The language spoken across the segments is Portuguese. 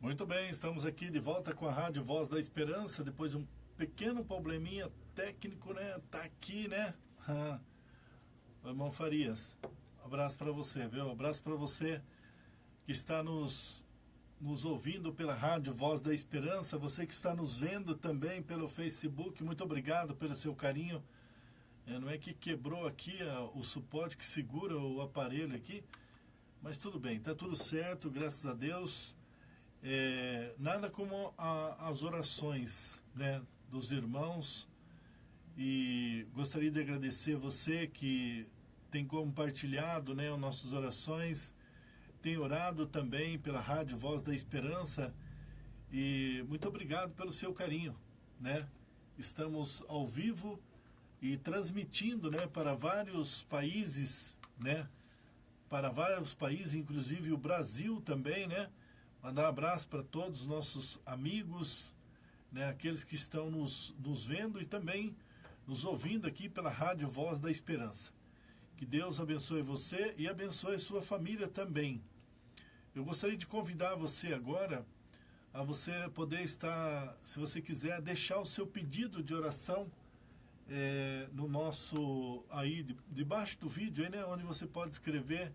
Muito bem, estamos aqui de volta com a Rádio Voz da Esperança, depois de um pequeno probleminha técnico, né? Tá aqui, né? Irmão Farias, abraço para você, viu? Abraço para você que está nos ouvindo pela Rádio Voz da Esperança, você que está nos vendo também pelo Facebook, muito obrigado pelo seu carinho. Não é que quebrou aqui o suporte que segura o aparelho aqui, mas tudo bem, tá tudo certo, graças a Deus. Nada como as orações, né, dos irmãos, e gostaria de agradecer você que tem compartilhado, né, as nossas orações, tem orado também pela Rádio Voz da Esperança, e muito obrigado pelo seu carinho, né? Estamos ao vivo e transmitindo, né, para vários países, né? Para vários países, inclusive o Brasil também, né? Mandar um abraço para todos os nossos amigos, né, aqueles que estão nos vendo e também nos ouvindo aqui pela Rádio Voz da Esperança. Que Deus abençoe você e abençoe sua família também. Eu gostaria de convidar você agora a você poder estar, se você quiser, deixar o seu pedido de oração no nosso, aí, debaixo do vídeo, aí, né, onde você pode escrever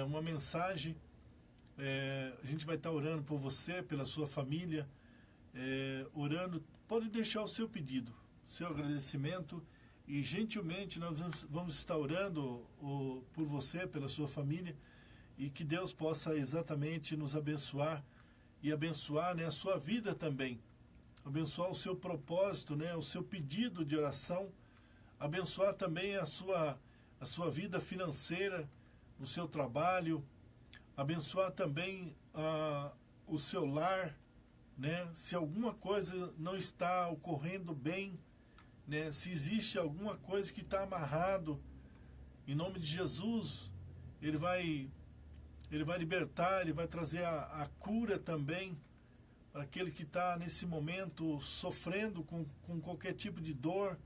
uma mensagem. A gente vai estar orando por você, pela sua família, orando. Pode deixar o seu pedido, seu agradecimento, e gentilmente nós vamos estar orando por você, pela sua família, e que Deus possa exatamente nos abençoar e abençoar, né, a sua vida também, abençoar o seu propósito, né, o seu pedido de oração, abençoar também a sua vida financeira, o seu trabalho, abençoar também o seu lar, né? Se alguma coisa não está ocorrendo bem, né? Se existe alguma coisa que está amarrado, em nome de Jesus, Ele vai libertar, Ele vai trazer a cura também para aquele que está nesse momento sofrendo com qualquer tipo de dor,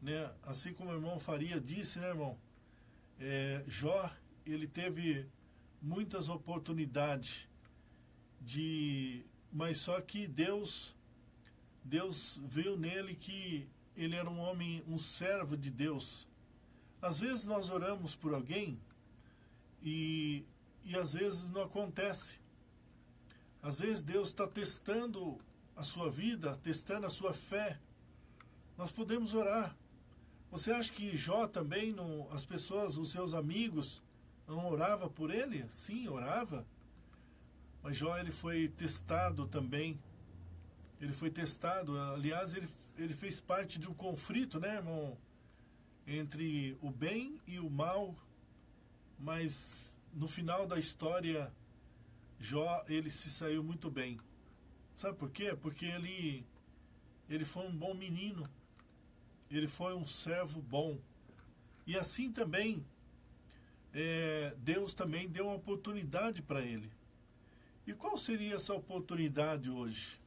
né? Assim como o irmão Faria disse, né, irmão? Jó, ele teve muitas oportunidades mas só que Deus viu nele que ele era um homem, um servo de Deus. Às vezes nós oramos por alguém e às vezes não acontece. Às vezes Deus está testando a sua vida, testando a sua fé. Nós podemos orar. Você acha que Jó também, as pessoas, os seus amigos, não orava por ele? Sim, orava. Mas Jó, ele foi testado também. Ele foi testado. Aliás, ele fez parte de um conflito, né, irmão? Entre o bem e o mal. Mas no final da história, Jó, ele se saiu muito bem. Sabe por quê? Porque ele foi um bom menino. Ele foi um servo bom. E assim também, Deus também deu uma oportunidade para ele. E qual seria essa oportunidade hoje?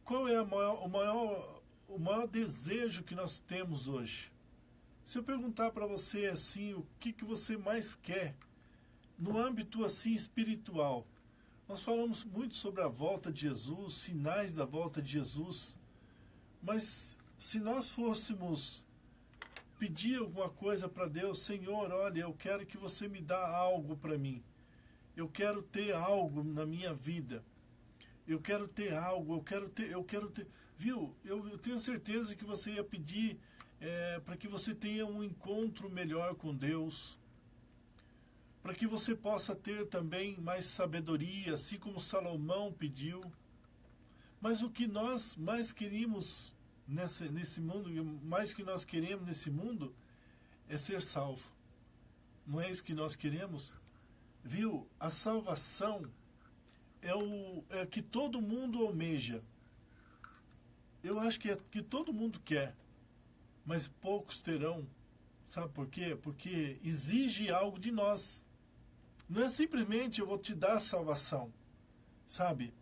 Qual é o maior desejo que nós temos hoje? Se eu perguntar para você assim, o que você mais quer, no âmbito assim espiritual, nós falamos muito sobre a volta de Jesus, sinais da volta de Jesus, mas se nós fôssemos pedir alguma coisa para Deus, Senhor, olha, eu quero que você me dê algo para mim. Eu quero ter algo na minha vida. Eu quero ter algo, eu quero ter. Viu? Eu tenho certeza que você ia pedir para que você tenha um encontro melhor com Deus. Para que você possa ter também mais sabedoria, assim como Salomão pediu. Mas o que nós mais queríamos nesse mundo, mais que nós queremos nesse mundo, é ser salvo. Não é isso que nós queremos? Viu? A salvação é que todo mundo almeja. Eu acho que é que todo mundo quer, mas poucos terão. Sabe por quê? Porque exige algo de nós. Não é simplesmente eu vou te dar a salvação, sabe?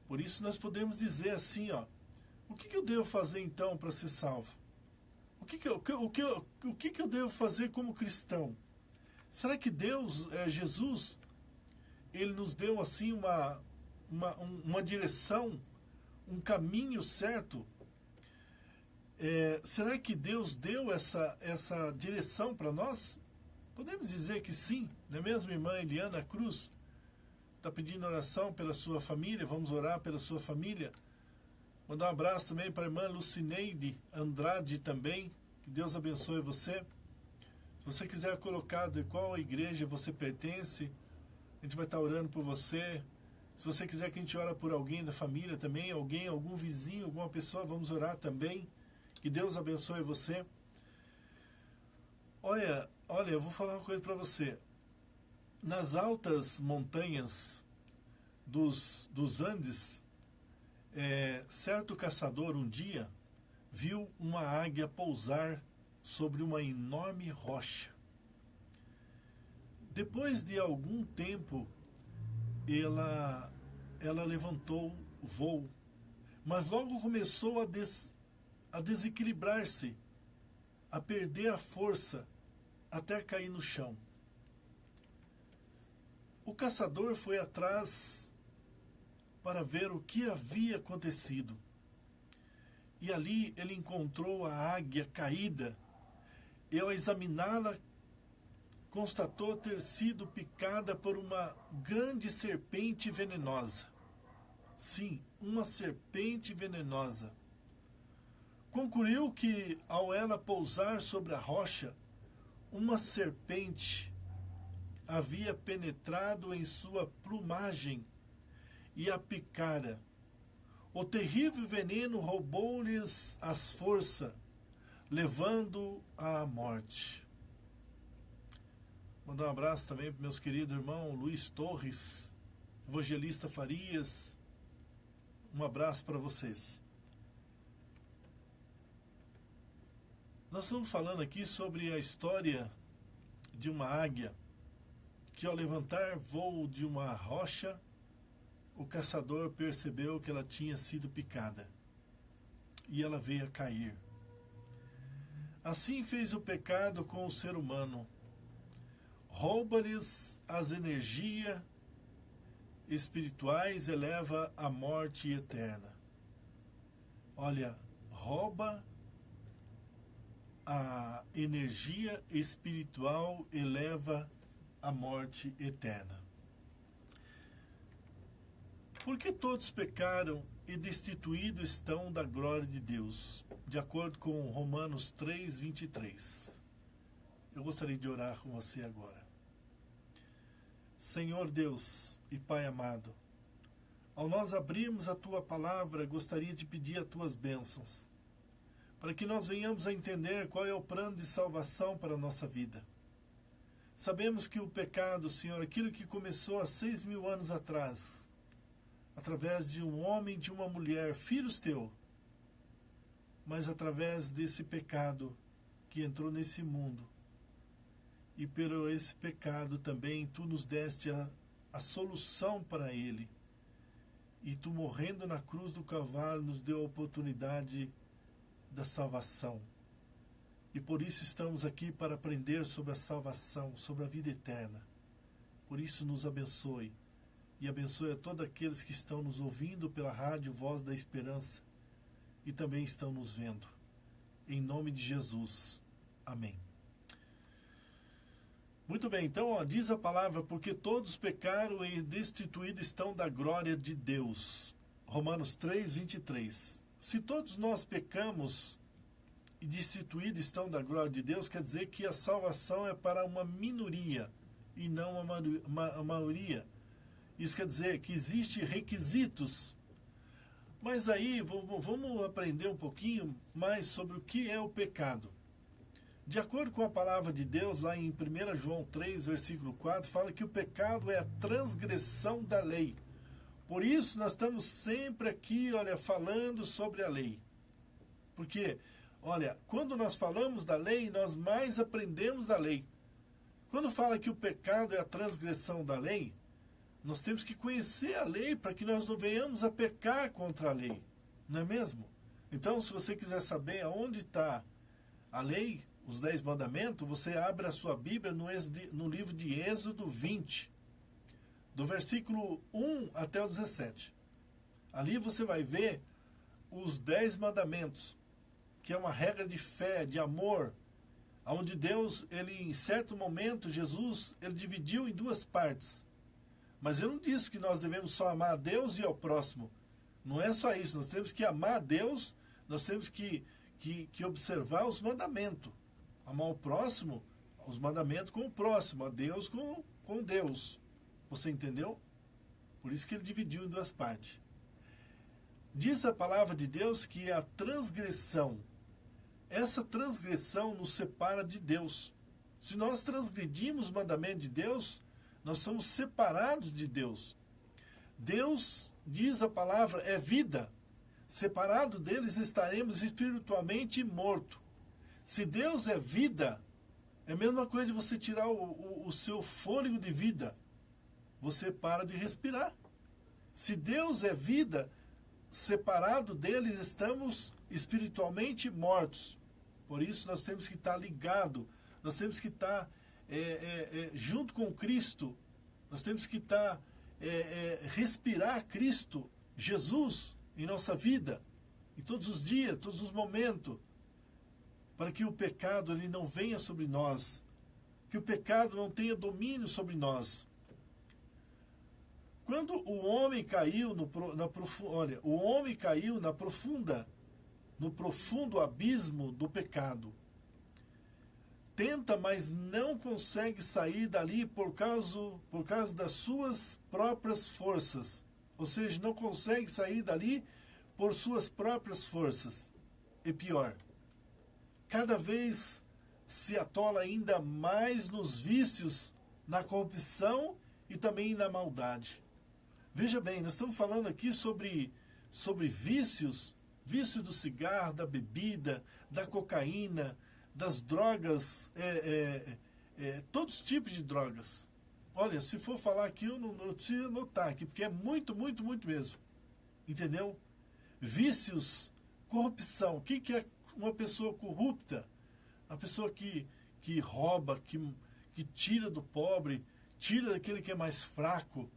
Por isso nós podemos dizer assim, ó, o que eu devo fazer então para ser salvo? O que eu devo fazer como cristão? Será que Deus, Jesus, Ele nos deu assim uma direção, um caminho certo. Será que Deus deu essa direção para nós? Podemos dizer que sim, não é mesmo, irmã Eliana Cruz? Está pedindo oração pela sua família, vamos orar pela sua família. Mandar um abraço também para a irmã Lucineide Andrade também, que Deus abençoe você. Se você quiser colocar de qual igreja você pertence, a gente vai estar orando por você. Se você quiser que a gente ore por alguém da família também, algum vizinho, alguma pessoa, vamos orar também. Que Deus abençoe você. Olha, eu vou falar uma coisa para você. Nas altas montanhas dos Andes, certo caçador um dia viu uma águia pousar sobre uma enorme rocha. Depois de algum tempo, ela levantou o voo, mas logo começou a desequilibrar-se, a perder a força, até cair no chão. O caçador foi atrás para ver o que havia acontecido. E ali ele encontrou a águia caída. E ao examiná-la, constatou ter sido picada por uma grande serpente venenosa. Sim, uma serpente venenosa. Concluiu que, ao ela pousar sobre a rocha, uma serpente havia penetrado em sua plumagem e a picara. O terrível veneno roubou-lhes as forças, levando-o à morte. Mandar um abraço também para meus queridos irmãos Luiz Torres, Evangelista Farias. Um abraço para vocês. Nós estamos falando aqui sobre a história de uma águia que, ao levantar voo de uma rocha, o caçador percebeu que ela tinha sido picada e ela veio a cair. Assim fez o pecado com o ser humano. Rouba-lhes as energias espirituais, eleva à morte eterna. Olha, rouba a energia espiritual, eleva a morte eterna. Porque todos pecaram e destituídos estão da glória de Deus, de acordo com Romanos 3, 23. Eu gostaria de orar com você agora. Senhor Deus e Pai amado, ao nós abrirmos a Tua palavra, gostaria de pedir as Tuas bênçãos, para que nós venhamos a entender qual é o plano de salvação para a nossa vida. Sabemos que o pecado, Senhor, aquilo que começou há 6.000 anos atrás, através de um homem e de uma mulher, filhos teus, mas através desse pecado que entrou nesse mundo, e pelo esse pecado também Tu nos deste a solução para ele, e Tu, morrendo na cruz do Calvário, nos deu a oportunidade da salvação. E por isso estamos aqui para aprender sobre a salvação, sobre a vida eterna. Por isso nos abençoe. E abençoe a todos aqueles que estão nos ouvindo pela rádio Voz da Esperança e também estão nos vendo. Em nome de Jesus. Amém. Muito bem, então diz a palavra, porque todos pecaram e destituídos estão da glória de Deus. Romanos 3, 23. Se todos nós pecamos e destituídos estão da glória de Deus, quer dizer que a salvação é para uma minoria e não uma maioria. Isso quer dizer que existem requisitos. Mas aí vamos aprender um pouquinho mais sobre o que é o pecado. De acordo com a palavra de Deus, lá em 1 João 3, versículo 4, fala que o pecado é a transgressão da lei. Por isso nós estamos sempre aqui, falando sobre a lei. Porque, quando nós falamos da lei, nós mais aprendemos da lei. Quando fala que o pecado é a transgressão da lei, nós temos que conhecer a lei para que nós não venhamos a pecar contra a lei. Não é mesmo? Então, se você quiser saber aonde está a lei, os 10 mandamentos, você abre a sua Bíblia no livro de Êxodo 20. do versículo 1 até o 17. Ali você vai ver os 10 mandamentos, que é uma regra de fé, de amor, onde Deus, ele em certo momento, Jesus, ele dividiu em duas partes. Mas ele não disse que nós devemos só amar a Deus e ao próximo. Não é só isso, nós temos que amar a Deus, nós temos que observar os mandamentos. Amar o próximo, os mandamentos com o próximo, a Deus com Deus. Você entendeu? Por isso que ele dividiu em duas partes. Diz a palavra de Deus que a transgressão, essa transgressão nos separa de Deus. Se nós transgredimos o mandamento de Deus, nós somos separados de Deus. Deus, diz a palavra, é vida. Separado deles estaremos espiritualmente mortos. Se Deus é vida, é a mesma coisa de você tirar o seu fôlego de vida. Você para de respirar. Se Deus é vida, separado deles estamos espiritualmente mortos. Por isso nós temos que estar ligados, nós temos que estar junto com Cristo, nós temos que estar, respirar Cristo, Jesus, em nossa vida, em todos os dias, todos os momentos, para que o pecado ele não venha sobre nós, que o pecado não tenha domínio sobre nós. Quando o homem caiu no profundo abismo do pecado, tenta, mas não consegue sair dali por causa das suas próprias forças. Ou seja, não consegue sair dali por suas próprias forças. E pior, cada vez se atola ainda mais nos vícios, na corrupção e também na maldade. Veja bem, nós estamos falando aqui sobre vícios, vício do cigarro, da bebida, da cocaína, das drogas, todos os tipos de drogas. Olha, se for falar aqui, eu preciso anotar aqui, porque é muito, muito, muito mesmo. Entendeu? Vícios, corrupção. O que é uma pessoa corrupta? Uma pessoa que rouba, que tira do pobre, tira daquele que é mais fraco.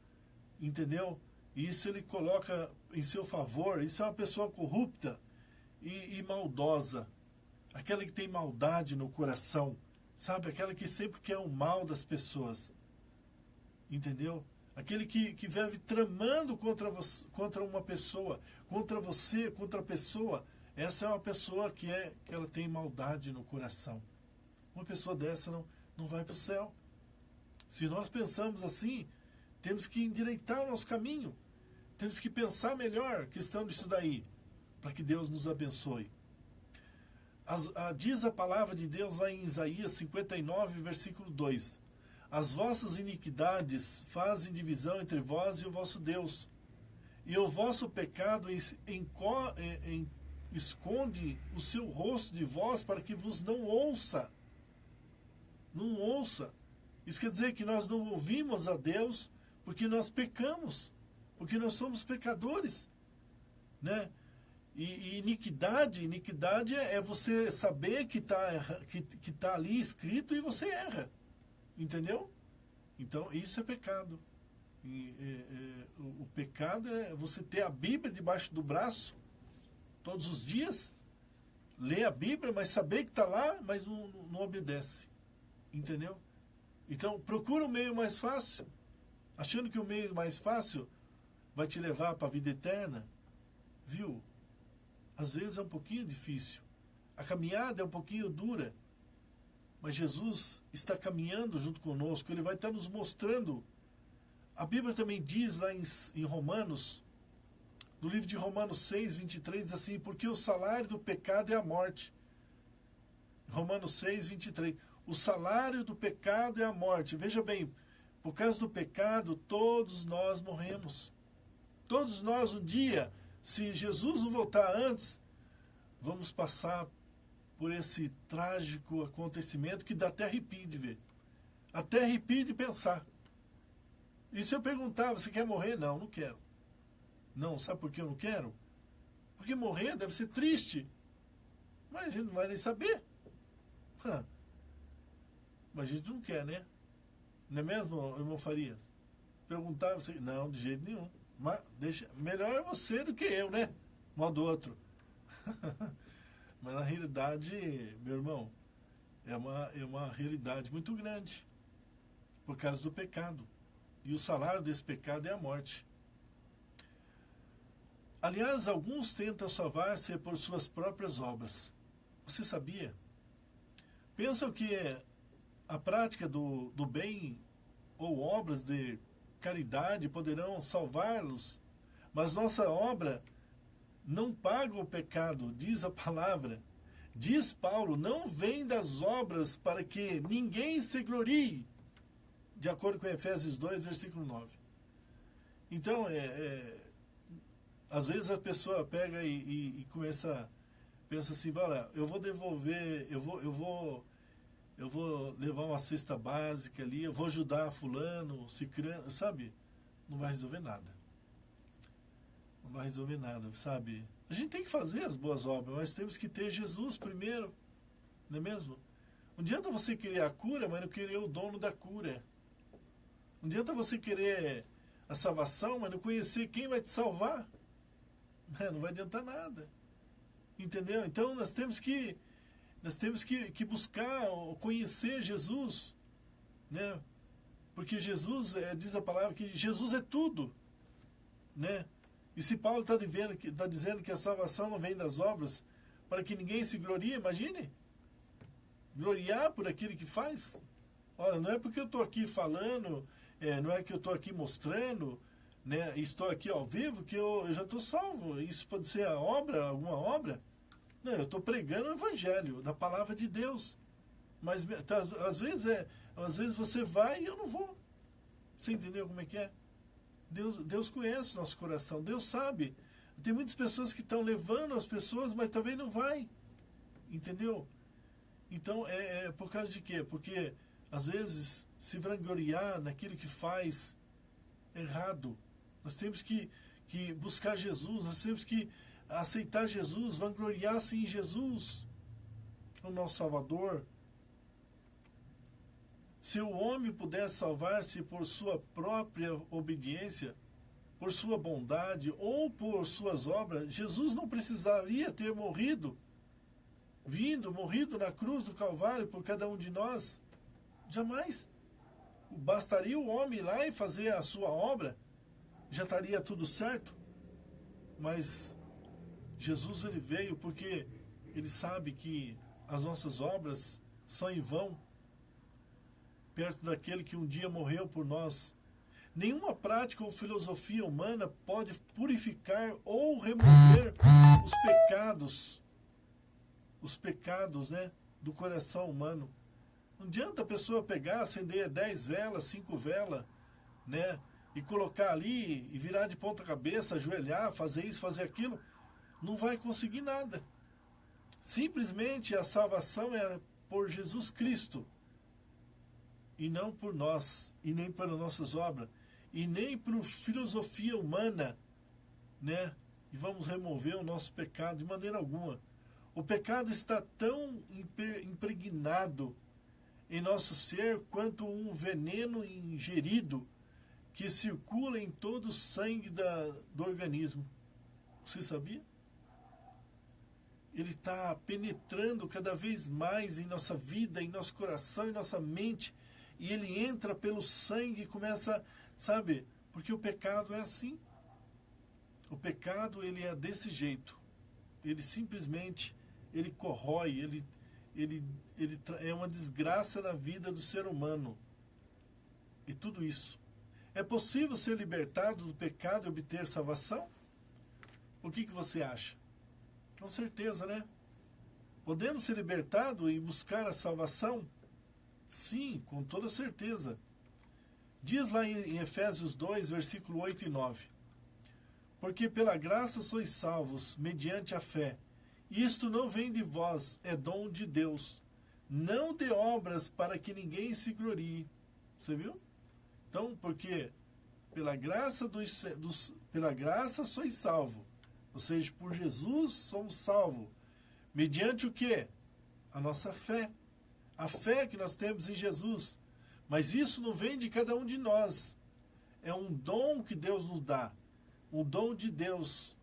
Entendeu? E isso ele coloca em seu favor. Isso é uma pessoa corrupta e maldosa. Aquela que tem maldade no coração. Sabe? Aquela que sempre quer o mal das pessoas. Entendeu? Aquele que vive tramando contra uma pessoa, contra você, contra a pessoa. Essa é uma pessoa que ela tem maldade no coração. Uma pessoa dessa não vai para o céu. Se nós pensamos assim, temos que endireitar o nosso caminho. Temos que pensar melhor a questão disso daí, para que Deus nos abençoe. Diz a palavra de Deus lá em Isaías 59, versículo 2. As vossas iniquidades fazem divisão entre vós e o vosso Deus, e o vosso pecado esconde o seu rosto de vós para que vos não ouça. Não ouça. Isso quer dizer que nós não ouvimos a Deus porque nós pecamos, porque nós somos pecadores, né? E iniquidade é você saber que tá ali escrito e você erra. Entendeu? Então, isso é pecado. O pecado é você ter a Bíblia debaixo do braço todos os dias, ler a Bíblia, mas saber que está lá, mas não obedece. Entendeu? Então, procura o meio mais fácil, achando que o meio mais fácil vai te levar para a vida eterna. Viu? Às vezes é um pouquinho difícil. A caminhada é um pouquinho dura. Mas Jesus está caminhando junto conosco, Ele vai estar nos mostrando. A Bíblia também diz lá em Romanos, no livro de Romanos 6, 23, diz assim, porque o salário do pecado é a morte. Romanos 6, 23. O salário do pecado é a morte. Veja bem, por causa do pecado, todos nós morremos. Todos nós um dia, se Jesus não voltar antes, vamos passar por esse trágico acontecimento que dá até arrepio de ver. Até arrepio de pensar. E se eu perguntar, você quer morrer? Não, não quero. Não, sabe por que eu não quero? Porque morrer deve ser triste. Mas a gente não vai nem saber. Mas a gente não quer, né? Não é mesmo, irmão Farias? perguntar, você, não, de jeito nenhum. Mas melhor você do que eu, né? Modo outro. Mas na realidade, meu irmão, é uma realidade muito grande por causa do pecado. E o salário desse pecado é a morte. Aliás, alguns tentam salvar-se por suas próprias obras. Você sabia? Pensam que a prática do bem ou obras de caridade poderão salvá-los, mas nossa obra não paga o pecado, diz a palavra. Diz Paulo, não vem das obras para que ninguém se glorie, de acordo com Efésios 2, versículo 9. Então, às vezes a pessoa pega e pensa assim, olha, eu vou devolver, eu vou levar uma cesta básica ali, eu vou ajudar fulano, cicrano, sabe? Não vai resolver nada. Não vai resolver nada, sabe? A gente tem que fazer as boas obras, mas temos que ter Jesus primeiro, não é mesmo? Não adianta você querer a cura, mas não querer o dono da cura. Não adianta você querer a salvação, mas não conhecer quem vai te salvar. Não vai adiantar nada. Entendeu? Então nós temos que buscar conhecer Jesus, né? Porque Jesus, diz a palavra que Jesus é tudo, né? E se Paulo está dizendo que a salvação não vem das obras, para que ninguém se glorie, imagine, gloriar por aquele que faz. Ora, não é porque eu estou aqui falando, não é que eu estou aqui mostrando, né? Estou aqui ao vivo que eu já estou salvo. Isso pode ser alguma obra? Não, eu estou pregando o evangelho, da palavra de Deus. Mas às vezes você vai e eu não vou. Você entendeu como é que é? Deus conhece o nosso coração, Deus sabe. Tem muitas pessoas que estão levando as pessoas, mas também não vai. Entendeu? Então, por causa de quê? Porque, às vezes, se vangloriar naquilo que faz errado. Nós temos que buscar Jesus, nós temos que aceitar Jesus, vangloriar-se em Jesus, o nosso Salvador. Se o homem pudesse salvar-se por sua própria obediência, por sua bondade ou por suas obras, Jesus não precisaria ter morrido na cruz do Calvário por cada um de nós. Jamais. Bastaria o homem ir lá e fazer a sua obra, já estaria tudo certo. Mas Jesus, ele veio porque ele sabe que as nossas obras são em vão perto daquele que um dia morreu por nós. Nenhuma prática ou filosofia humana pode purificar ou remover os pecados, né, do coração humano. Não adianta a pessoa pegar, acender 10 velas, 5 velas, né, e colocar ali e virar de ponta cabeça, ajoelhar, fazer isso, fazer aquilo. Não vai conseguir nada. Simplesmente a salvação é por Jesus Cristo. E não por nós, e nem pelas nossas obras, e nem por filosofia humana, né? E vamos remover o nosso pecado de maneira alguma. O pecado está tão impregnado em nosso ser quanto um veneno ingerido que circula em todo o sangue do organismo. Você sabia? Ele está penetrando cada vez mais em nossa vida, em nosso coração, em nossa mente, e ele entra pelo sangue e começa, sabe? Porque o pecado é assim. O pecado, ele é desse jeito. Ele simplesmente, ele corrói, ele é uma desgraça na vida do ser humano. E tudo isso. É possível ser libertado do pecado e obter salvação? O que você acha? Com certeza, né? Podemos ser libertados e buscar a salvação? Sim, com toda certeza. Diz lá em Efésios 2, versículo 8 e 9. Porque pela graça sois salvos, mediante a fé. Isto não vem de vós, é dom de Deus. Não de obras para que ninguém se glorie. Você viu? Então, porque pela graça sois salvos. Ou seja, por Jesus somos salvos. Mediante o quê? A nossa fé. A fé que nós temos em Jesus. Mas isso não vem de cada um de nós. É um dom que Deus nos dá. Um dom de Deus,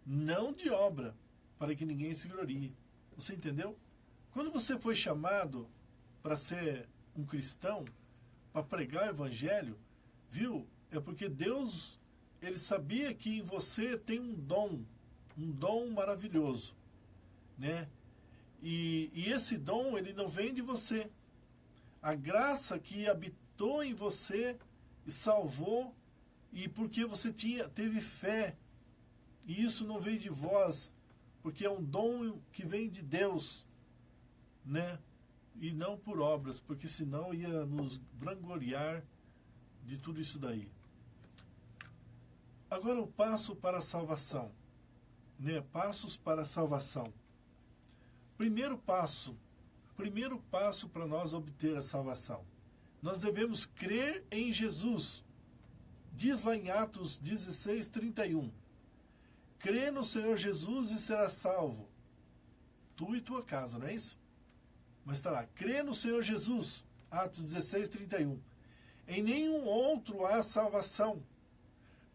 não de obra, para que ninguém se glorie. Você entendeu? Quando você foi chamado para ser um cristão, para pregar o evangelho, viu? É porque Deus, ele sabia que em você tem um dom maravilhoso, né? E esse dom, ele não vem de você. A graça que habitou em você e salvou, e porque você teve fé, e isso não veio de vós, porque é um dom que vem de Deus, né? E não por obras, porque senão ia nos vangloriar de tudo isso daí. Agora o passo para a salvação, né? Passos para a salvação. Primeiro passo para nós obter a salvação. Nós devemos crer em Jesus. Diz lá em Atos 16, 31. Crê no Senhor Jesus e será salvo. Tu e tua casa, não é isso? Mas está lá. Crê no Senhor Jesus. Atos 16, 31. Em nenhum outro há salvação,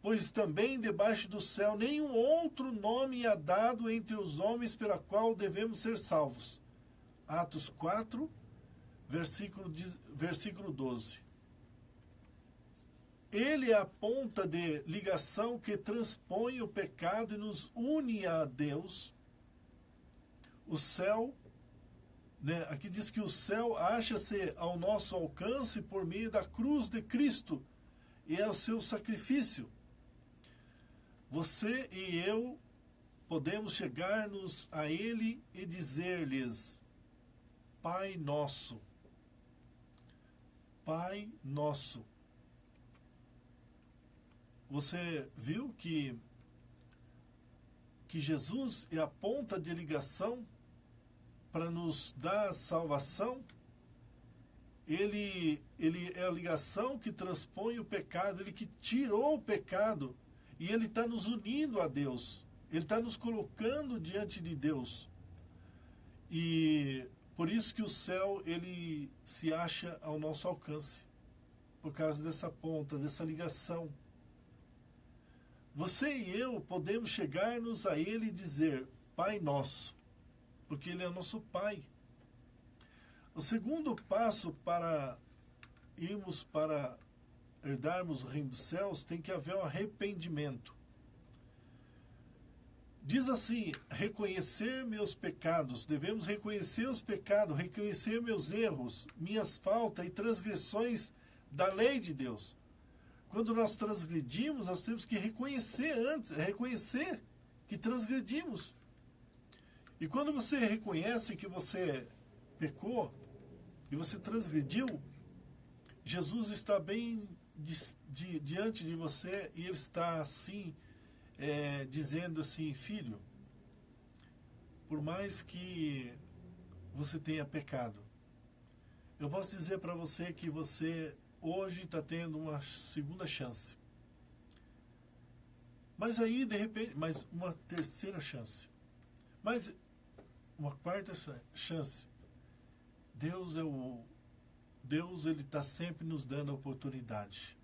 pois também debaixo do céu nenhum outro nome há dado entre os homens pela qual devemos ser salvos. Atos 4, versículo 12. Ele é a ponta de ligação que transpõe o pecado e nos une a Deus. O céu, né, aqui diz que o céu acha-se ao nosso alcance por meio da cruz de Cristo e é o seu sacrifício. Você e eu podemos chegar-nos a Ele e dizer-lhes: Pai nosso, Pai nosso. Você viu que Jesus é a ponta de ligação para nos dar salvação? Ele é a ligação que transpõe o pecado, ele que tirou o pecado, e ele está nos unindo a Deus, ele está nos colocando diante de Deus. E por isso que o céu, ele se acha ao nosso alcance, por causa dessa ponta, dessa ligação. Você e eu podemos chegar-nos a Ele e dizer: Pai nosso, porque Ele é nosso Pai. O segundo passo para irmos para herdarmos o reino dos céus, tem que haver um arrependimento. Diz assim: reconhecer meus pecados. Devemos reconhecer os pecados, reconhecer meus erros, minhas faltas e transgressões da lei de Deus. Quando nós transgredimos, nós temos que reconhecer antes, reconhecer que transgredimos. E quando você reconhece que você pecou e você transgrediu, Jesus está bem diante de você e Ele está assim, dizendo assim: filho, por mais que você tenha pecado, eu posso dizer para você que você hoje está tendo uma segunda chance. Mas aí, de repente, mais uma terceira chance. Mas uma quarta chance. Deus ele está sempre nos dando a oportunidade.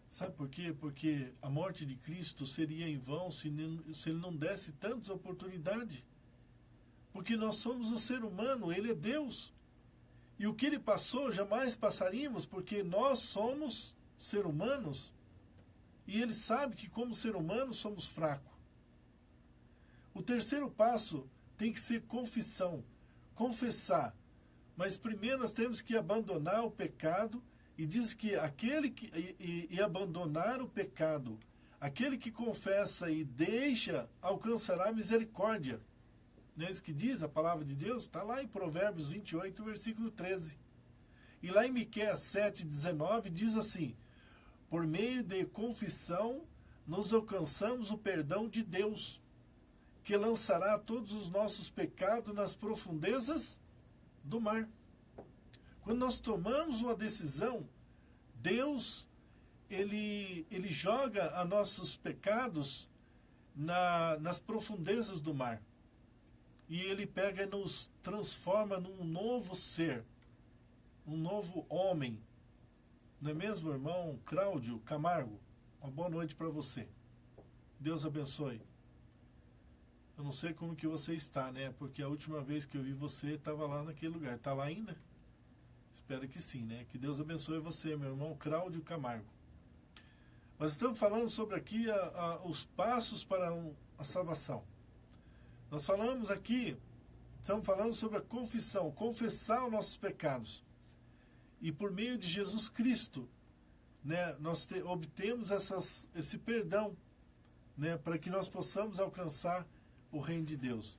Sabe por quê? Porque a morte de Cristo seria em vão se Ele não desse tantas oportunidades. Porque nós somos o ser humano, Ele é Deus. E o que Ele passou, jamais passaríamos, porque nós somos ser humanos. E Ele sabe que como ser humano somos fracos. O terceiro passo tem que ser confissão. Confessar. Mas primeiro nós temos que abandonar o pecado. E diz que e abandonar o pecado, aquele que confessa e deixa, alcançará misericórdia. Não é isso que diz a palavra de Deus? Está lá em Provérbios 28, versículo 13. E lá em Miqueias 7, 19, diz assim: por meio de confissão, nos alcançamos o perdão de Deus, que lançará todos os nossos pecados nas profundezas do mar. Quando nós tomamos uma decisão, Deus, ele joga os nossos pecados nas profundezas do mar. E Ele pega e nos transforma num novo ser, um novo homem. Não é mesmo, irmão Cláudio Camargo? Uma boa noite para você. Deus abençoe. Eu não sei como que você está, né? Porque a última vez que eu vi você estava lá naquele lugar. Está lá ainda? Espero que sim, né? Que Deus abençoe você, meu irmão Cláudio Camargo. Mas estamos falando sobre aqui os passos para a salvação. Nós falamos aqui, estamos falando sobre a confissão, confessar os nossos pecados. E por meio de Jesus Cristo, né, nós obtemos esse perdão, né, para que nós possamos alcançar o reino de Deus.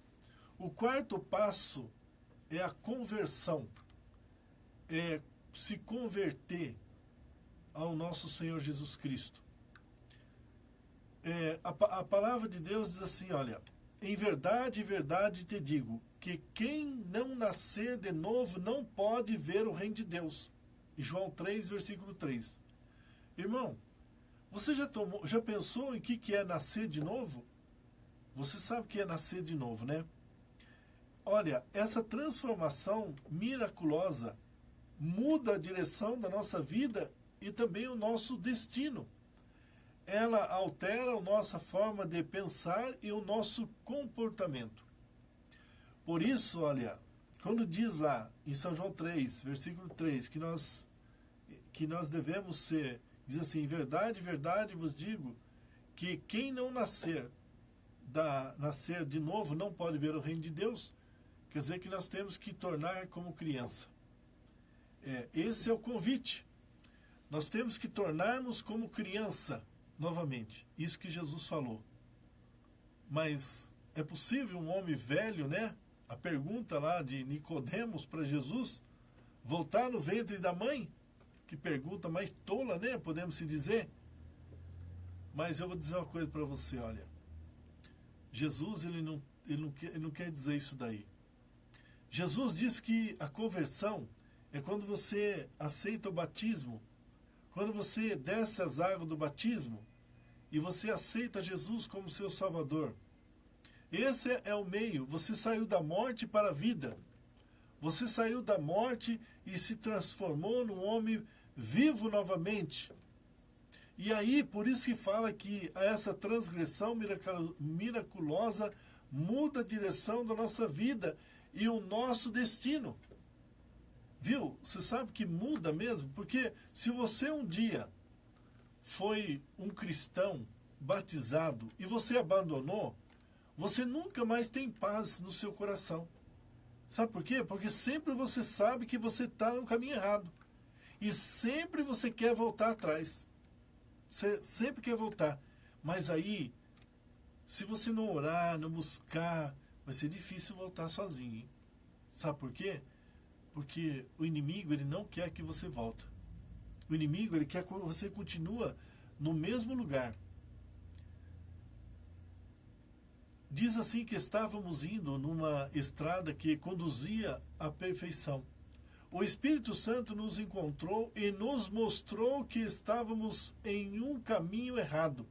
O quarto passo é a conversão, é se converter ao nosso Senhor Jesus Cristo. A palavra de Deus diz assim, olha, em verdade, verdade te digo, que quem não nascer de novo não pode ver o reino de Deus. Em João 3, versículo 3. Irmão, você já pensou em que é nascer de novo? Você sabe o que é nascer de novo, né? Olha, essa transformação miraculosa muda a direção da nossa vida e também o nosso destino. Ela altera a nossa forma de pensar e o nosso comportamento. Por isso, olha, quando diz lá em São João 3, versículo 3, que nós devemos ser, diz assim, em verdade, verdade vos digo, que quem não nascer de novo não pode ver o reino de Deus, quer dizer que nós temos que tornar como criança. Esse é o convite. Nós temos que tornarmos como criança novamente. Isso que Jesus falou. Mas é possível um homem velho, né? A pergunta lá de Nicodemos para Jesus, voltar no ventre da mãe? Que pergunta mais tola, né? Podemos se dizer. Mas eu vou dizer uma coisa para você, olha. Jesus, ele não quer dizer isso daí. Jesus diz que a conversão é quando você aceita o batismo, quando você desce as águas do batismo e você aceita Jesus como seu Salvador. Esse é o meio. Você saiu da morte para a vida. Você saiu da morte e se transformou num homem vivo novamente. E aí, por isso que fala que essa transgressão miraculosa muda a direção da nossa vida e o nosso destino. Viu? Você sabe que muda mesmo? Porque se você um dia foi um cristão batizado e você abandonou, você nunca mais tem paz no seu coração. Sabe por quê? Porque sempre você sabe que você está no caminho errado. E sempre você quer voltar atrás. Você sempre quer voltar. Mas aí, se você não orar, não buscar, vai ser difícil voltar sozinho, hein? Sabe por quê? Porque o inimigo, ele não quer que você volte. O inimigo, ele quer que você continue no mesmo lugar. Diz assim que estávamos indo numa estrada que conduzia à perfeição. O Espírito Santo nos encontrou e nos mostrou que estávamos em um caminho errado.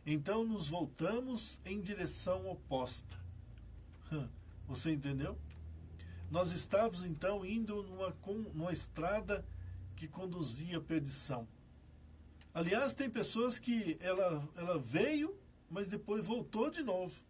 Então nos voltamos em direção oposta. Você entendeu? Nós estávamos então indo numa estrada que conduzia à perdição. Aliás, tem pessoas que ela veio, mas depois voltou de novo.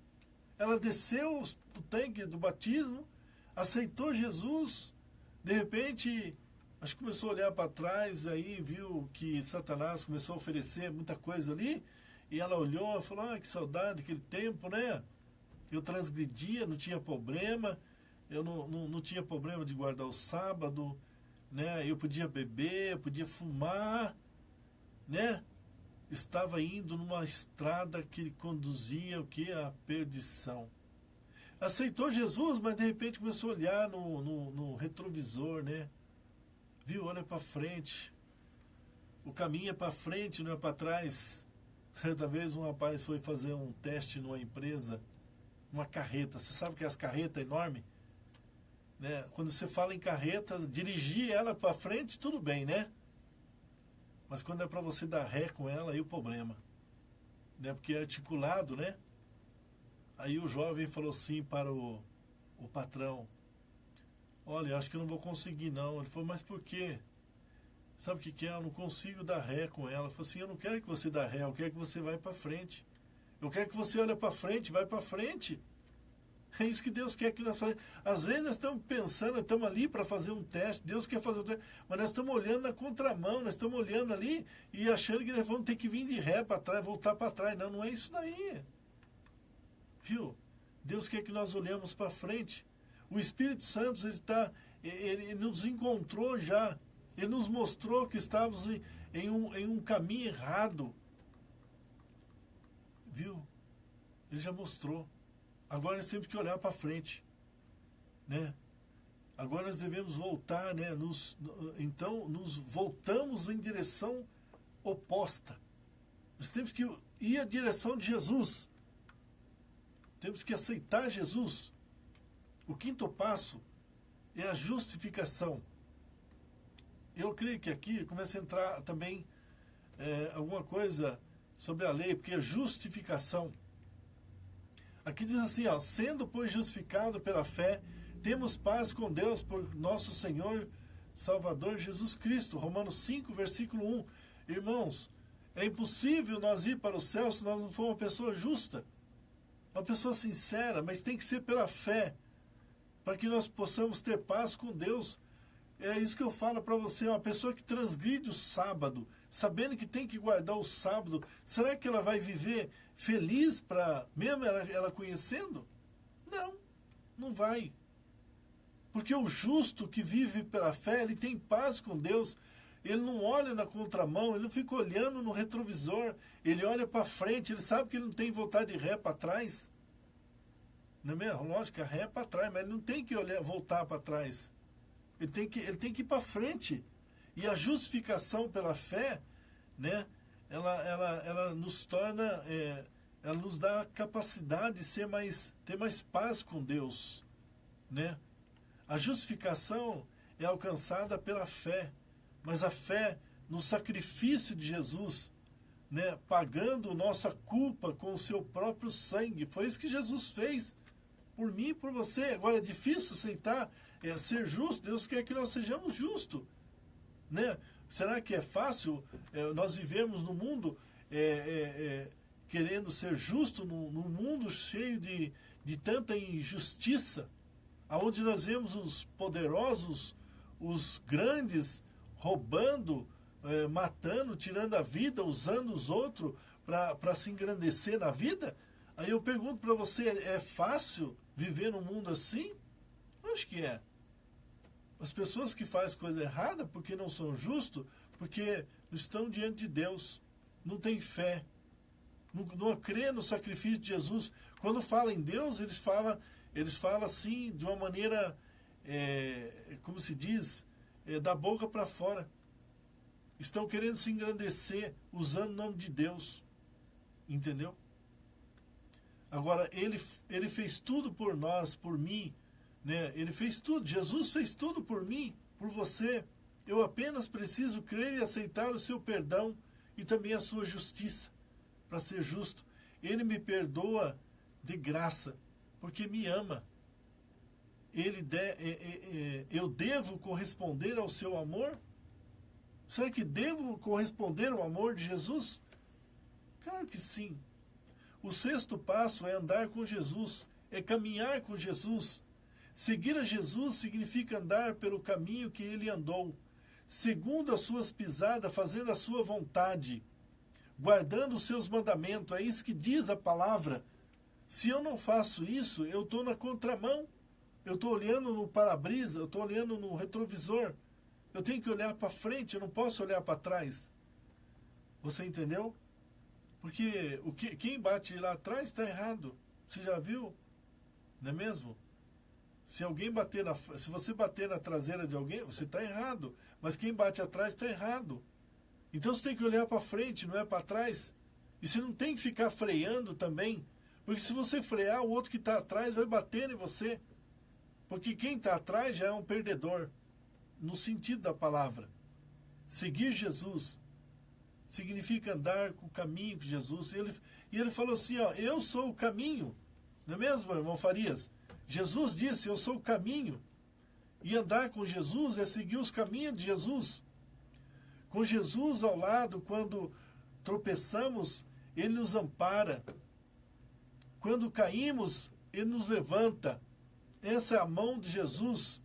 Ela desceu o tanque do batismo, aceitou Jesus, de repente, acho que começou a olhar para trás, aí viu que Satanás começou a oferecer muita coisa ali, e ela olhou e falou, que saudade daquele tempo, né? Eu transgredia, não tinha problema, eu não tinha problema de guardar o sábado, né? Eu podia beber, eu podia fumar, né? Estava indo numa estrada que conduzia o que? A perdição. Aceitou Jesus, mas de repente começou a olhar no retrovisor, né? Viu? Olha para frente. O caminho é para frente, não é para trás. Certa vez um rapaz foi fazer um teste numa empresa, uma carreta. Você sabe que é as carretas enormes? Né? Quando você fala em carreta, dirigir ela para frente, tudo bem, né? Mas quando é para você dar ré com ela, aí o problema. Né? Porque é articulado, né? Aí o jovem falou assim para o patrão, olha, acho que eu não vou conseguir não. Ele falou, mas por quê? Sabe o que é? Eu não consigo dar ré com ela. Eu falo assim, eu não quero que você dê ré, eu quero que você vá para frente. Eu quero que você olhe para frente, vai para frente. É isso que Deus quer que nós façamos. Às vezes nós estamos pensando, estamos ali para fazer um teste, Deus quer fazer um teste, mas nós estamos olhando na contramão, nós estamos olhando ali e achando que nós vamos ter que vir de ré para trás, voltar para trás. Não, não é isso daí. Viu? Deus quer que nós olhemos para frente. O Espírito Santo, ele nos encontrou já. Ele nos mostrou que estávamos em um caminho errado. Viu? Ele já mostrou. Agora nós temos que olhar para frente, né? Agora nós devemos voltar, né? Então, nos voltamos em direção oposta. Nós temos que ir à direção de Jesus. Temos que aceitar Jesus. O quinto passo é a justificação. Eu creio que aqui começa a entrar também alguma coisa sobre a lei, porque é justificação. Aqui diz assim, ó, sendo, pois, justificado pela fé, temos paz com Deus por nosso Senhor Salvador Jesus Cristo. Romanos 5, versículo 1. Irmãos, é impossível nós ir para o céu se nós não formos uma pessoa justa, uma pessoa sincera, mas tem que ser pela fé, para que nós possamos ter paz com Deus. É isso que eu falo para você, uma pessoa que transgride o sábado, sabendo que tem que guardar o sábado, será que ela vai viver feliz, mesmo ela conhecendo? Não, não vai. Porque o justo que vive pela fé, ele tem paz com Deus, ele não olha na contramão, ele não fica olhando no retrovisor, ele olha para frente, ele sabe que ele não tem vontade de ré para trás. Não é mesmo? Lógico, a ré é para trás, mas ele não tem que voltar para trás. Ele tem que ir para frente. E a justificação pela fé, né, ela nos torna, ela nos dá a capacidade de ter mais paz com Deus, né? A justificação é alcançada pela fé, mas a fé no sacrifício de Jesus, né, pagando nossa culpa com o seu próprio sangue. Foi isso que Jesus fez por mim e por você. Agora é difícil aceitar, ser justo. Deus quer que nós sejamos justos, né? Será que é fácil nós vivemos no mundo querendo ser justo, num mundo cheio de tanta injustiça, aonde nós vemos os poderosos, os grandes, roubando, matando, tirando a vida, usando os outros para se engrandecer na vida? Aí eu pergunto para você, é fácil viver num mundo assim? Acho que é. As pessoas que fazem coisa errada porque não são justos, porque não estão diante de Deus, não têm fé, não crê no sacrifício de Jesus. Quando falam em Deus, eles falam assim, de uma maneira, como se diz, da boca para fora. Estão querendo se engrandecer, usando o nome de Deus. Entendeu? Agora, ele fez tudo por nós, por mim, né? Ele fez tudo, Jesus fez tudo por mim, por você. Eu apenas preciso crer e aceitar o seu perdão e também a sua justiça, para ser justo. Ele me perdoa de graça, porque me ama. Eu devo corresponder ao seu amor? Será que devo corresponder ao amor de Jesus? Claro que sim. O sexto passo é andar com Jesus, é caminhar com Jesus. Seguir a Jesus significa andar pelo caminho que ele andou, segundo as suas pisadas, fazendo a sua vontade, guardando os seus mandamentos. É isso que diz a palavra. Se eu não faço isso, eu estou na contramão. Eu estou olhando no para-brisa, eu estou olhando no retrovisor. Eu tenho que olhar para frente, eu não posso olhar para trás. Você entendeu? Porque quem bate lá atrás está errado. Você já viu? Não é mesmo? Se você bater na traseira de alguém, você está errado. Mas quem bate atrás está errado. Então você tem que olhar para frente, não é para trás. E você não tem que ficar freando também. Porque se você frear, o outro que está atrás vai bater em você. Porque quem está atrás já é um perdedor. No sentido da palavra. Seguir Jesus significa andar com o caminho de Jesus. E ele falou assim, ó, eu sou o caminho. Não é mesmo, irmão Farias? Jesus disse, eu sou o caminho. E andar com Jesus é seguir os caminhos de Jesus. Com Jesus ao lado, quando tropeçamos, Ele nos ampara. Quando caímos, Ele nos levanta. Essa é a mão de Jesus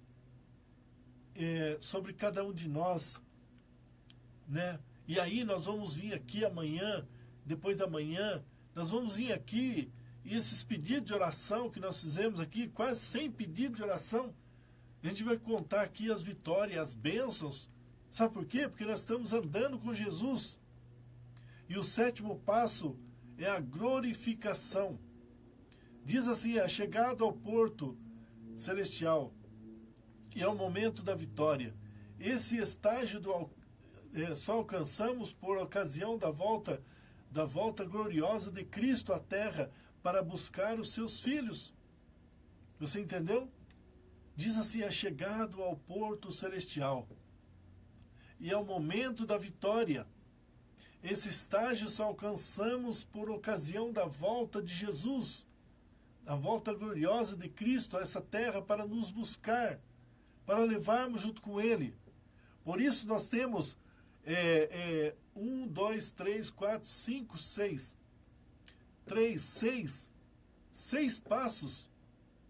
sobre cada um de nós, né? E aí nós vamos vir aqui amanhã, depois da manhã, nós vamos vir aqui, e esses pedidos de oração que nós fizemos aqui, quase 100 pedidos de oração, a gente vai contar aqui as vitórias, as bênçãos. Sabe por quê? Porque nós estamos andando com Jesus. E o 7º passo é a glorificação. Diz assim, é chegado ao porto celestial e é o momento da vitória. Esse estágio só alcançamos por ocasião da volta gloriosa de Cristo à terra para buscar os seus filhos. Você entendeu? Diz assim, é chegado ao porto celestial e é o momento da vitória. Esse estágio só alcançamos por ocasião da volta de Jesus, a volta gloriosa de Cristo a essa terra para nos buscar, para levarmos junto com Ele. Por isso nós temos 1, 2, 3, 4, 5, 6. 6 passos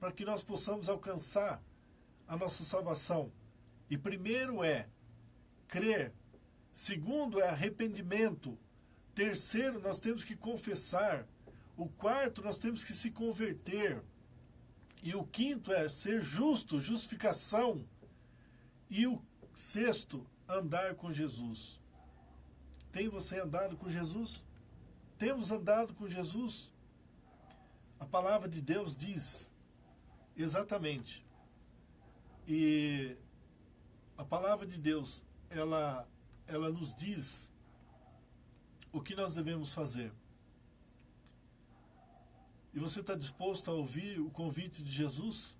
para que nós possamos alcançar a nossa salvação. E primeiro é crer. Segundo é arrependimento. Terceiro, nós temos que confessar. O quarto, nós temos que se converter. E o quinto é ser justo, justificação. E o sexto, andar com Jesus. Tem você andado com Jesus? Temos andado com Jesus? A palavra de Deus diz exatamente. E a palavra de Deus, ela nos diz o que nós devemos fazer. E você está disposto a ouvir o convite de Jesus?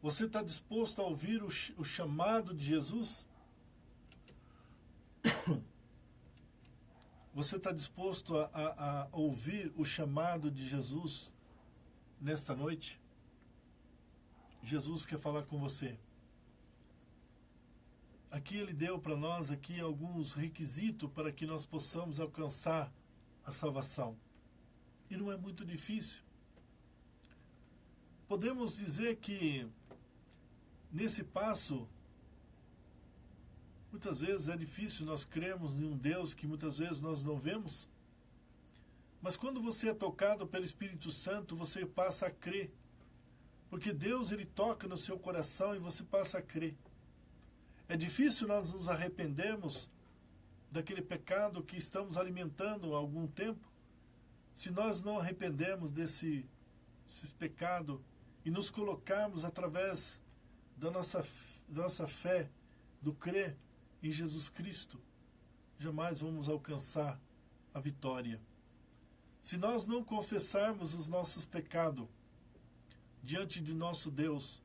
Você está disposto a ouvir o chamado de Jesus? Você está disposto a ouvir o chamado de Jesus nesta noite? Jesus quer falar com você. Aqui ele deu para nós aqui alguns requisitos para que nós possamos alcançar a salvação. E não é muito difícil. Podemos dizer que nesse passo, muitas vezes é difícil nós crermos em um Deus que muitas vezes nós não vemos. Mas quando você é tocado pelo Espírito Santo, você passa a crer. Porque Deus, ele toca no seu coração e você passa a crer. É difícil nós nos arrependermos daquele pecado que estamos alimentando há algum tempo, se nós não arrependermos desse pecado e nos colocarmos através da nossa fé, do crer em Jesus Cristo, jamais vamos alcançar a vitória. Se nós não confessarmos os nossos pecados diante de nosso Deus,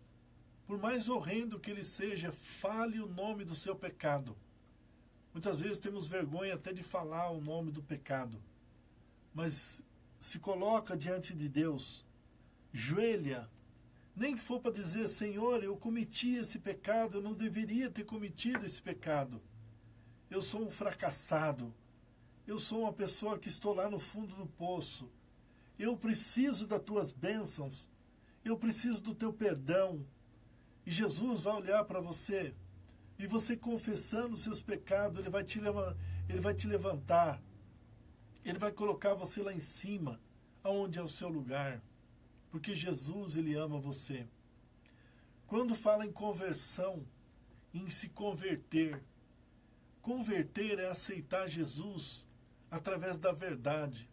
por mais horrendo que ele seja, fale o nome do seu pecado. Muitas vezes temos vergonha até de falar o nome do pecado. Mas se coloca diante de Deus, joelha, nem que for para dizer, Senhor, eu cometi esse pecado, eu não deveria ter cometido esse pecado. Eu sou um fracassado. Eu sou uma pessoa que estou lá no fundo do poço. Eu preciso das tuas bênçãos. Eu preciso do teu perdão. E Jesus vai olhar para você, e você confessando os seus pecados, ele vai te levantar, ele vai colocar você lá em cima, aonde é o seu lugar, porque Jesus, ele ama você. Quando fala em conversão, em se converter, converter é aceitar Jesus através da verdade.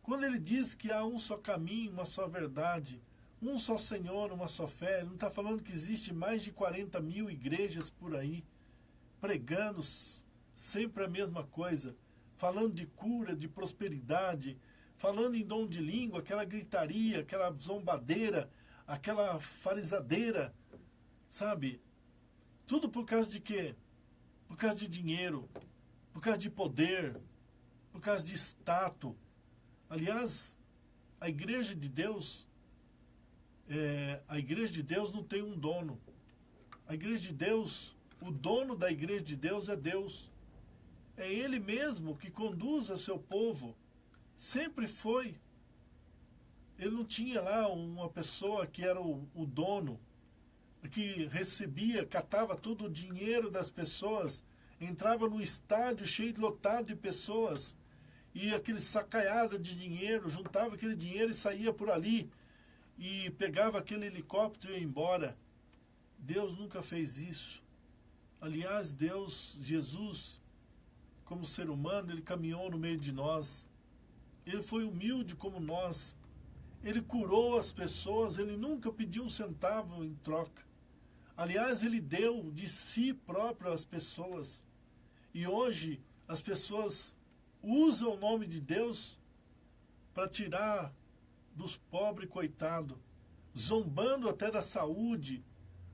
Quando ele diz que há um só caminho, uma só verdade, um só Senhor, uma só fé, ele não está falando que existe mais de 40 mil igrejas por aí, pregando sempre a mesma coisa, falando de cura, de prosperidade, falando em dom de língua, aquela gritaria, aquela zombadeira, aquela farisadeira, sabe? Tudo por causa de quê? Por causa de dinheiro, por causa de poder, por causa de status. Aliás, a igreja de Deus não tem um dono. A igreja de Deus, o dono da igreja de Deus é Deus. É Ele mesmo que conduz o seu povo. Sempre foi. Ele não tinha lá uma pessoa que era o dono, que recebia, catava todo o dinheiro das pessoas, entrava no estádio cheio, lotado de pessoas, e aquele sacaiada de dinheiro, juntava aquele dinheiro e saía por ali, e pegava aquele helicóptero e ia embora. Deus nunca fez isso. Aliás, Deus, Jesus, como ser humano, ele caminhou no meio de nós. Ele foi humilde como nós. Ele curou as pessoas, ele nunca pediu um centavo em troca. Aliás, ele deu de si próprio às pessoas. E hoje as pessoas usam o nome de Deus para tirar dos pobres coitados, zombando até da saúde,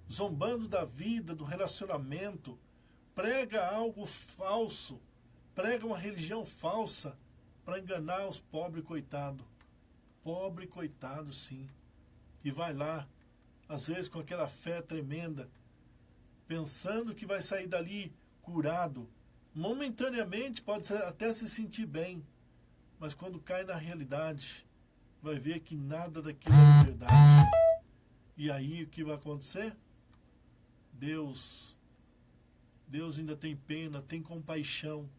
zombando da vida, do relacionamento, prega algo falso, prega uma religião falsa para enganar os pobres coitados. Pobre coitado, sim. E vai lá, às vezes com aquela fé tremenda, pensando que vai sair dali curado. Momentaneamente pode até se sentir bem, mas quando cai na realidade, vai ver que nada daquilo é verdade. E aí o que vai acontecer? Deus ainda tem pena, tem compaixão.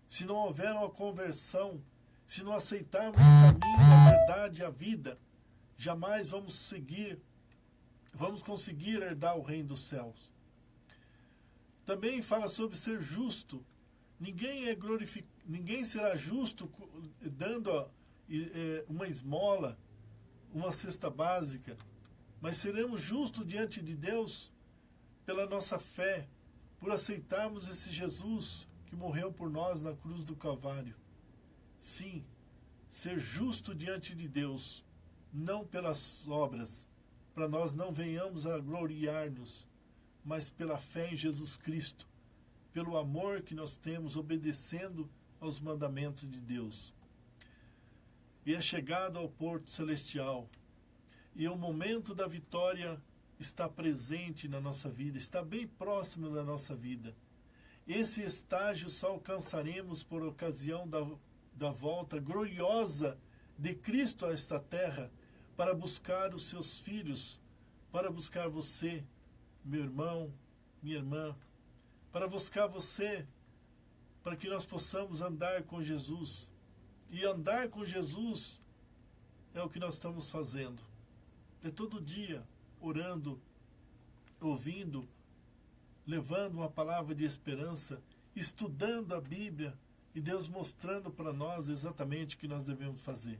Se não houver uma conversão, se não aceitarmos o caminho, a verdade e a vida, jamais vamos conseguir herdar o reino dos céus. Também fala sobre ser justo. Ninguém será justo dando uma esmola, uma cesta básica, mas seremos justos diante de Deus pela nossa fé, por aceitarmos esse Jesus que morreu por nós na cruz do Calvário. Sim, ser justo diante de Deus, não pelas obras, para nós não venhamos a gloriar-nos, mas pela fé em Jesus Cristo, pelo amor que nós temos obedecendo aos mandamentos de Deus. E é chegado ao porto celestial, e o momento da vitória está presente na nossa vida, está bem próximo da nossa vida. Esse estágio só alcançaremos por ocasião da volta gloriosa de Cristo a esta terra, para buscar os seus filhos, para buscar você, meu irmão, minha irmã, para buscar você, para que nós possamos andar com Jesus. E andar com Jesus é o que nós estamos fazendo. É todo dia orando, ouvindo, levando uma palavra de esperança, estudando a Bíblia e Deus mostrando para nós exatamente o que nós devemos fazer.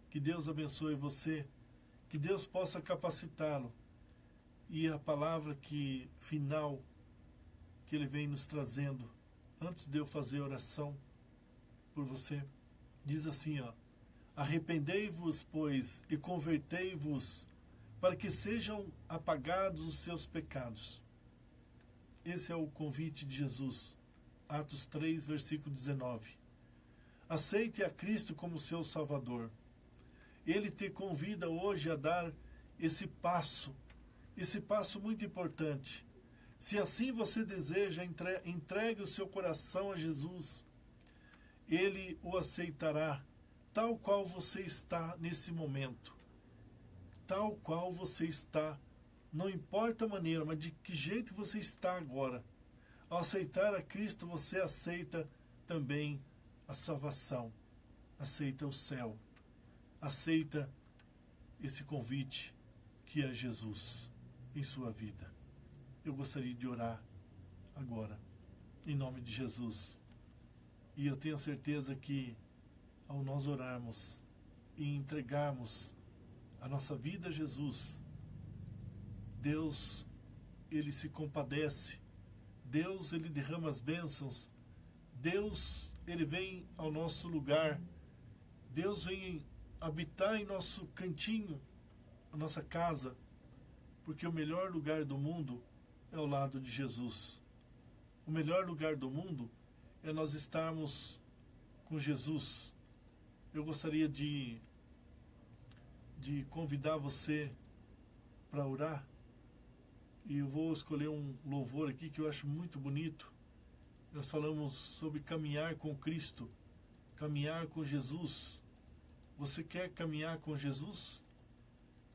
Que Deus abençoe você, que Deus possa capacitá-lo. E a palavra final que Ele vem nos trazendo, antes de eu fazer oração por você, diz assim, arrependei-vos, pois, e convertei-vos, para que sejam apagados os seus pecados. Esse é o convite de Jesus. Atos 3, versículo 19. Aceite a Cristo como seu Salvador. Ele te convida hoje a dar esse passo muito importante. Se assim você deseja, entregue o seu coração a Jesus. Ele o aceitará, tal qual você está nesse momento. Tal qual você está. Não importa a maneira, mas de que jeito você está agora. Ao aceitar a Cristo, você aceita também a salvação. Aceita o céu. Aceita esse convite que é Jesus em sua vida. Eu gostaria de orar agora, em nome de Jesus. E eu tenho certeza que, ao nós orarmos e entregarmos a nossa vida a Jesus, Deus, Ele se compadece. Deus, Ele derrama as bênçãos. Deus, Ele vem ao nosso lugar. Deus vem habitar em nosso cantinho, a nossa casa, porque o melhor lugar do mundo é ao lado de Jesus. O melhor lugar do mundo é nós estarmos com Jesus. Eu gostaria de convidar você para orar. E eu vou escolher um louvor aqui que eu acho muito bonito. Nós falamos sobre caminhar com Cristo, caminhar com Jesus. Você quer caminhar com Jesus?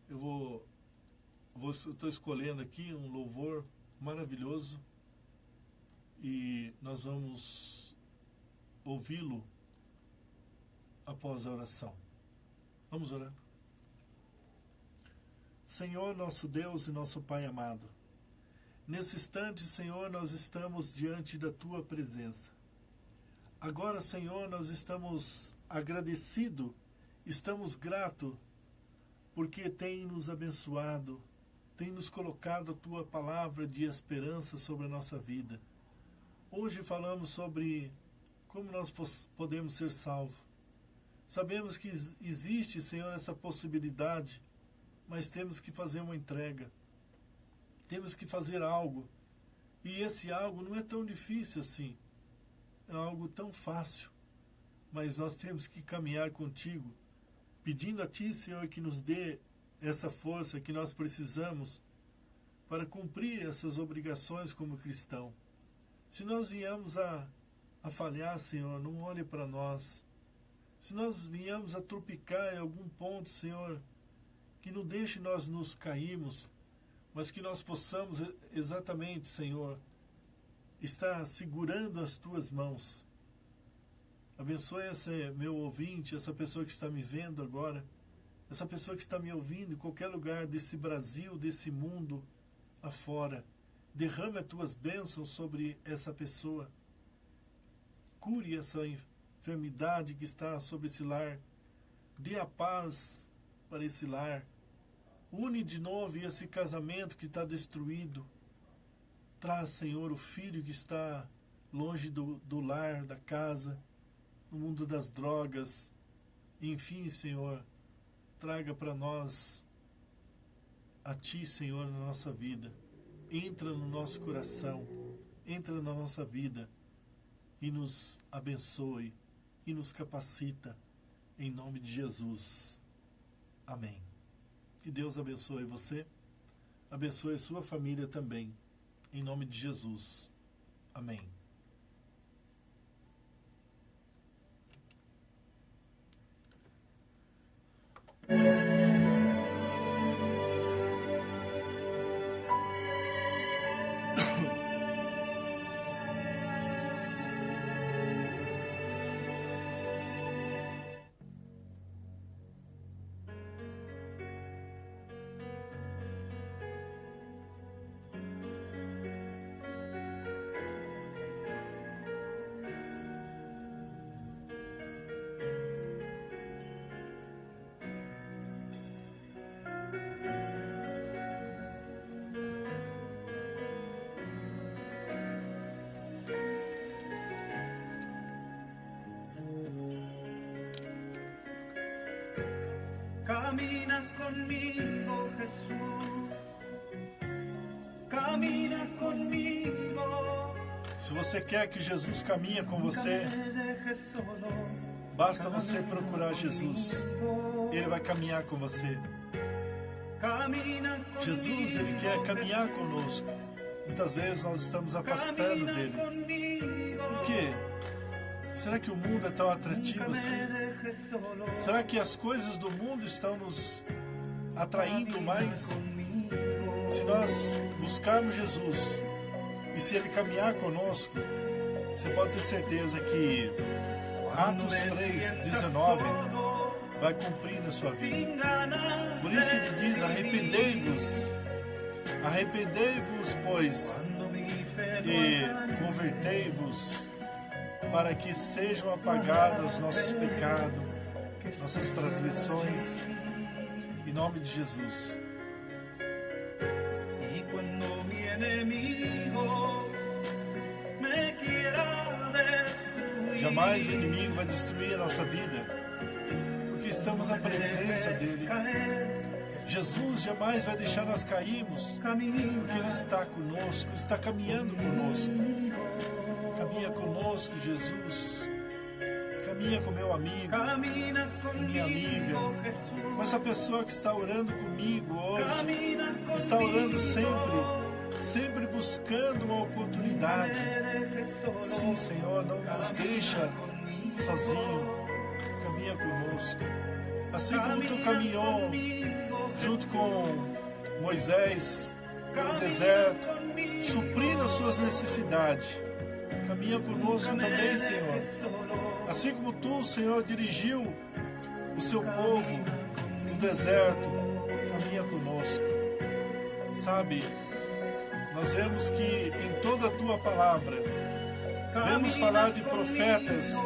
Eu estou escolhendo aqui um louvor maravilhoso e nós vamos ouvi-lo após a oração. Vamos orar. Senhor, nosso Deus e nosso Pai amado, nesse instante, Senhor, nós estamos diante da Tua presença. Agora, Senhor, nós estamos agradecidos, estamos gratos, porque tem nos abençoado, tem nos colocado a Tua palavra de esperança sobre a nossa vida. Hoje falamos sobre como nós podemos ser salvos. Sabemos que existe, Senhor, essa possibilidade, mas temos que fazer uma entrega. Temos que fazer algo. E esse algo não é tão difícil assim. É algo tão fácil. Mas nós temos que caminhar contigo, pedindo a Ti, Senhor, que nos dê essa força que nós precisamos para cumprir essas obrigações como cristão. Se nós viemos a falhar, Senhor, não olhe para nós. Se nós viemos a tropicar em algum ponto, Senhor, que não deixe nós nos cairmos, mas que nós possamos exatamente, Senhor, estar segurando as Tuas mãos. Abençoe esse meu ouvinte, essa pessoa que está me vendo agora, essa pessoa que está me ouvindo em qualquer lugar desse Brasil, desse mundo afora. Derrame as Tuas bênçãos sobre essa pessoa. Cure essa enfermidade que está sobre esse lar. Dê a paz para esse lar. Une de novo esse casamento que está destruído. Traz, Senhor, o filho que está longe do lar, da casa, no mundo das drogas. Enfim, Senhor, traga para nós a Ti, Senhor, na nossa vida. Entra no nosso coração, entra na nossa vida e nos abençoe e nos capacita, em nome de Jesus. Amém. Que Deus abençoe você, abençoe sua família também, em nome de Jesus. Amém. Camina conmigo, Jesús. Camina comigo. Se você quer que Jesus caminhe com você, basta você procurar Jesus. Ele vai caminhar com você. Jesus, Ele quer caminhar conosco. Muitas vezes nós estamos afastando dele. Por quê? Será que o mundo é tão atrativo assim? Será que as coisas do mundo estão nos atraindo mais? Se nós buscarmos Jesus e se Ele caminhar conosco, você pode ter certeza que Atos 3:19 vai cumprir na sua vida. Por isso Ele diz: arrependei-vos, pois, e convertei-vos, para que sejam apagados os nossos pecados, nossas transgressões, em nome de Jesus. Jamais o inimigo vai destruir a nossa vida, porque estamos na presença dele. Jesus jamais vai deixar nós cairmos, porque Ele está conosco, Ele está caminhando conosco. Caminha conosco, Jesus. Caminha com meu amigo, com minha amiga, com essa pessoa que está orando comigo hoje, está orando sempre. sempre buscando uma oportunidade. Sim, Senhor, não nos deixa sozinho, caminha conosco. Assim como tu caminhou junto com Moisés pelo deserto, suprindo as suas necessidades, caminha conosco também, Senhor. Assim como tu, Senhor, dirigiu o seu povo no deserto, caminha conosco. Sabe, nós vemos que em toda a tua palavra, vemos falar de profetas,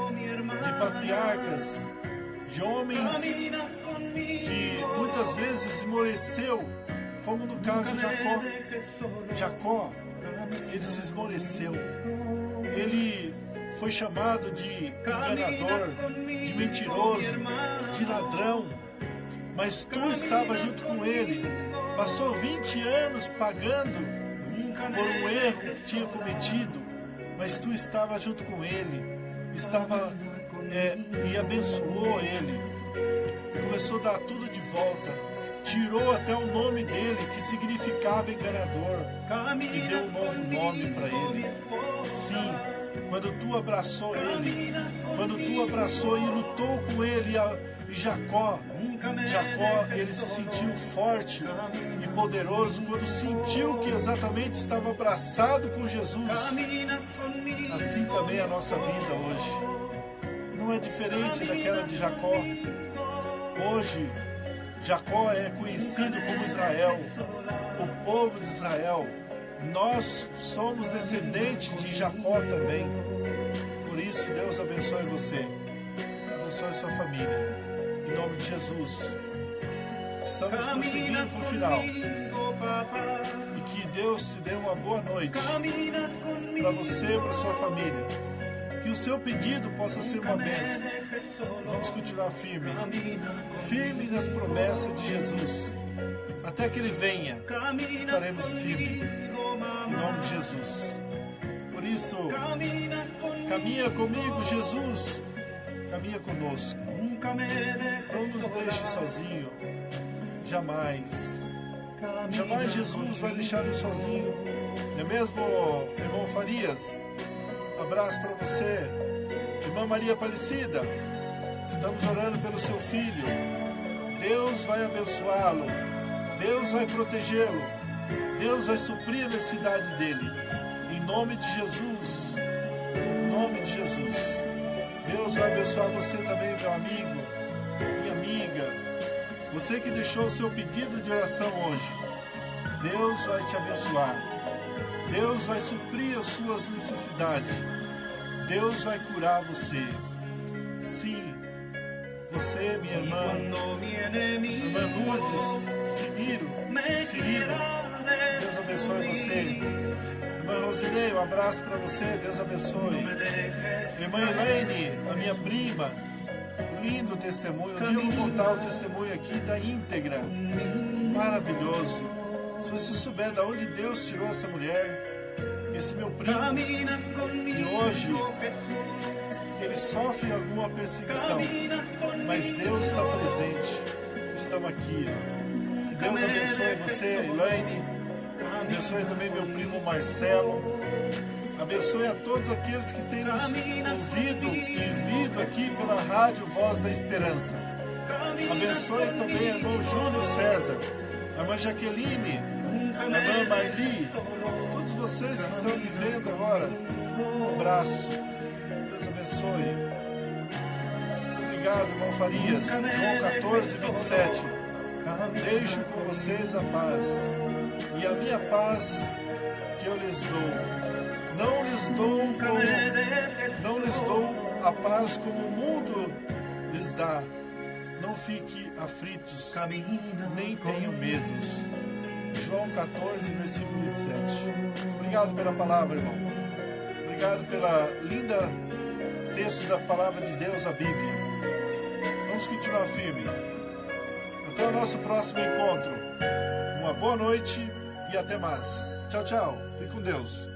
de patriarcas, de homens que muitas vezes esmoreceu, como no caso de Jacó. Jacó, ele se esmoreceu. Ele foi chamado de enganador, de mentiroso, de ladrão. Mas tu estava junto com ele. Passou 20 anos pagando por um erro que tinha cometido. Mas tu estava junto com ele. E abençoou ele. E começou a dar tudo de volta. Tirou até o nome dele, que significava enganador, e deu um novo nome para ele. Sim, quando tu abraçou ele, quando tu abraçou e lutou com ele, e Jacó, ele se sentiu forte e poderoso quando sentiu que exatamente estava abraçado com Jesus. Assim também é a nossa vida hoje. Não é diferente daquela de Jacó. Hoje, Jacó é conhecido como Israel, o povo de Israel. Nós somos descendentes de Jacó também. Por isso, Deus abençoe você, abençoe sua família. Em nome de Jesus. Estamos prosseguindo para o final. E que Deus te dê uma boa noite para você e para sua família. Que o seu pedido possa ser uma bênção. Vamos continuar firme nas promessas de Jesus. Até que Ele venha, estaremos firmes. Em nome de Jesus. Por isso, caminha comigo, Jesus. Caminha conosco. Não nos deixe sozinho. Jamais. Jamais Jesus vai deixar-nos sozinho. Não é mesmo, irmão Farias? Abraço para você. Irmã Maria Aparecida, estamos orando pelo seu filho. Deus vai abençoá-lo. Deus vai protegê-lo. Deus vai suprir a necessidade dele. Em nome de Jesus. Em nome de Jesus. Deus vai abençoar você também, meu amigo, minha amiga. Você que deixou o seu pedido de oração hoje. Deus vai te abençoar. Deus vai suprir as suas necessidades. Deus vai curar você. Sim, você, minha irmã Lourdes, Cirilo, Deus abençoe você. Irmã Rosilei, um abraço para você, Deus abençoe. Irmã Elaine, a minha prima, lindo testemunho. Um dia eu vou contar o testemunho aqui da íntegra. Maravilhoso. Se você souber de onde Deus tirou essa mulher, esse meu primo, e hoje ele sofre alguma perseguição, mas Deus está presente. Estamos aqui. Que Deus abençoe você, Elaine. Abençoe também meu primo Marcelo. Abençoe a todos aqueles que têm nos ouvido e vindo aqui pela Rádio Voz da Esperança. Abençoe também o irmão Júlio César, a irmã Jaqueline, a irmã Marli, todos vocês que estão me vendo agora. Um abraço. Deus abençoe. Obrigado, irmão Farias. João 14, 27. Deixo com vocês a paz, e a minha paz que eu lhes dou. Não lhes dou a paz como o mundo lhes dá. Não fiquem aflitos, nem tenham medos. João 14, versículo 27. Obrigado pela palavra, irmão. Obrigado pela linda texto da palavra de Deus, a Bíblia. Vamos continuar firme. Até o nosso próximo encontro. Uma boa noite e até mais. Tchau, tchau. Fique com Deus.